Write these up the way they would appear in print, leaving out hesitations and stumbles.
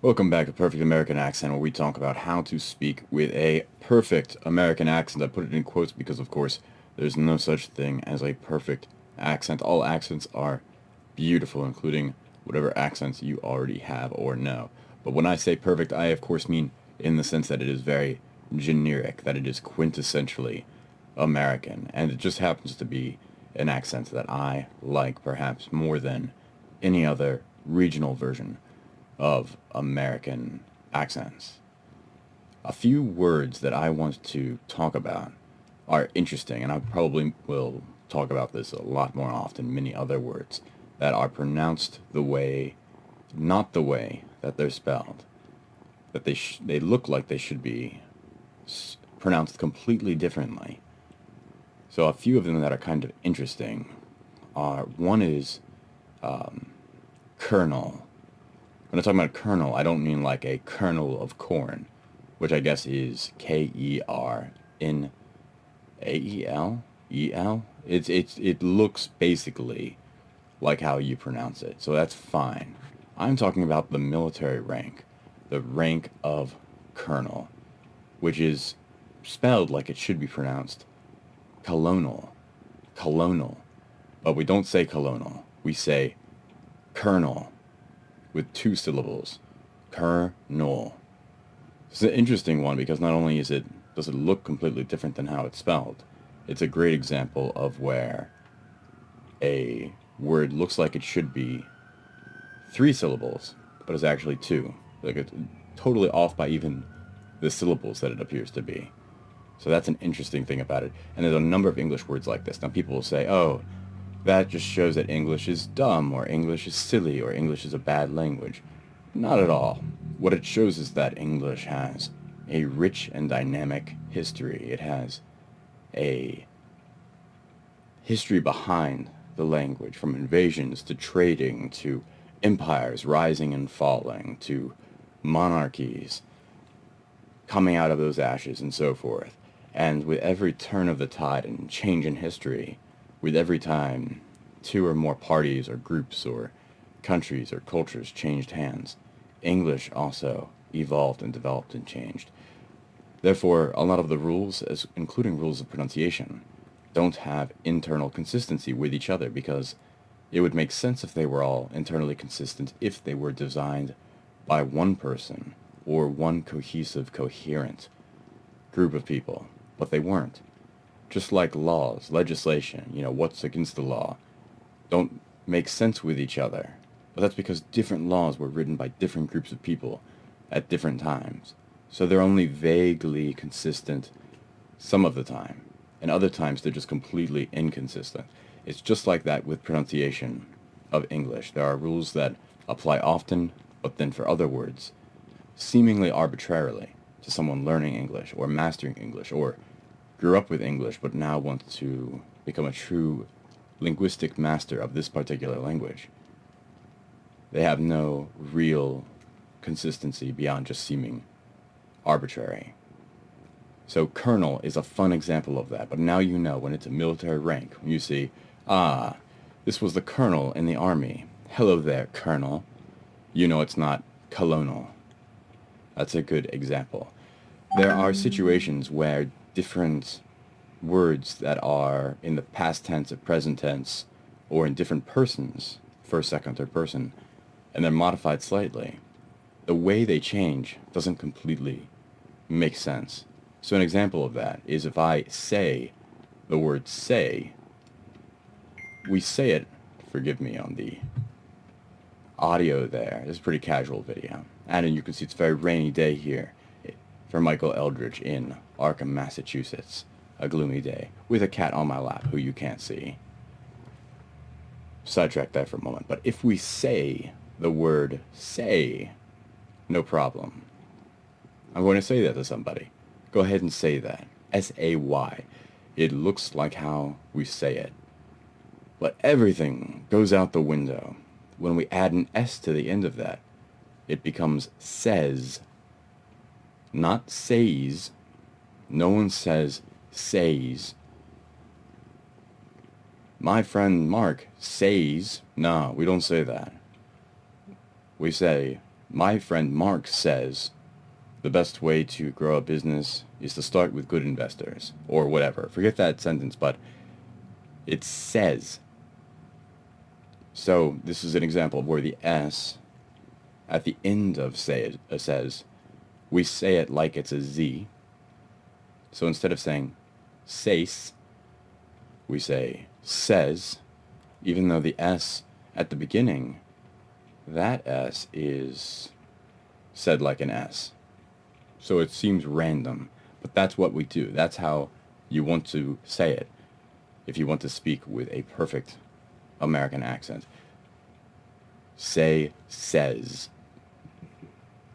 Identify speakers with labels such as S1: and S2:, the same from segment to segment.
S1: Welcome back to Perfect American Accent, where we talk about how to speak with a perfect American accent. I put it in quotes because, of course, there's no such thing as a perfect accent. All accents are beautiful, including whatever accents you already have or know. But when I say perfect, I, of course, mean in the sense that it is very generic, that it is quintessentially American. And it just happens to be an accent that I like, perhaps, more than any other regional version of American accents. A few words that I want to talk about are interesting, and I probably will talk about this a lot more often, many other words that are pronounced the way, not the way that they're spelled, that they look like they should be pronounced completely differently. So a few of them that are kind of interesting are, one is kernel. When I'm talking about kernel, I don't mean like a kernel of corn, which I guess is Kernel. It looks basically like how you pronounce it, so that's fine. I'm talking about the military rank, the rank of colonel, which is spelled like it should be pronounced colonel, colonel, but we don't say colonel. We say colonel with two syllables, colonel. It's an interesting one because not only does it look completely different than how it's spelled, it's a great example of where a word looks like it should be three syllables, but it's actually two. Like it's totally off by even the syllables that it appears to be. So that's an interesting thing about it. And there's a number of English words like this. Now people will say, oh, that just shows that English is dumb, or English is silly, or English is a bad language. Not at all. What it shows is that English has a rich and dynamic history. It has a history behind the language, from invasions to trading to empires rising and falling to monarchies coming out of those ashes and so forth. And with every turn of the tide and change in history, with every time two or more parties or groups or countries or cultures changed hands, English also evolved and developed and changed. Therefore, a lot of the rules, as including rules of pronunciation, don't have internal consistency with each other, because it would make sense if they were all internally consistent if they were designed by one person or one cohesive, coherent group of people, but they weren't. Just like laws, legislation, what's against the law, don't make sense with each other. But that's because different laws were written by different groups of people at different times. So they're only vaguely consistent some of the time, and other times they're just completely inconsistent. It's just like that with pronunciation of English. There are rules that apply often, but then for other words, seemingly arbitrarily, to someone learning English or mastering English, or grew up with English but now wants to become a true linguistic master of this particular language. They have no real consistency beyond just seeming arbitrary. So colonel is a fun example of that, but now you know when it's a military rank, when you see, this was the colonel in the army. Hello there, colonel. You know it's not colonel. That's a good example. There are situations where different words that are in the past tense or present tense, or in different persons, first, second, third person, and they're modified slightly, the way they change doesn't completely make sense. So an example of that is if I say the word say, we say it, forgive me on the audio there, this is a pretty casual video, and you can see it's a very rainy day here for Michael Eldridge in Arkham, Massachusetts. A gloomy day, with a cat on my lap who you can't see. Sidetrack that for a moment. But if we say the word say, no problem. I'm going to say that to somebody. Go ahead and say that. S-A-Y. It looks like how we say it. But everything goes out the window. When we add an S to the end of that, it becomes says, not says. No one says says. My friend Mark says. No, we don't say that. We say My friend Mark says the best way to grow a business is to start with good investors, or whatever. Forget that sentence, but it says. So this is an example of where the S at the end of says, we say it like it's a Z. So instead of saying says, we say says, even though the S at the beginning, that S is said like an S. So it seems random, but that's what we do. That's how you want to say it if you want to speak with a perfect American accent. Say says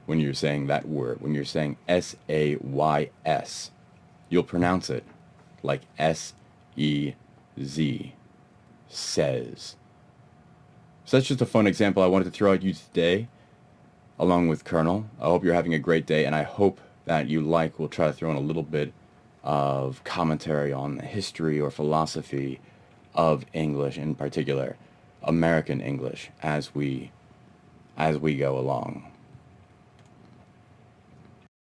S1: when you're saying that word. When you're saying S-A-Y-S, you'll pronounce it like S-E-Z. Says. So that's just a fun example I wanted to throw at you today, along with Colonel. I hope you're having a great day, and I hope that we'll try to throw in a little bit of commentary on the history or philosophy of English, in particular American English, as we go along.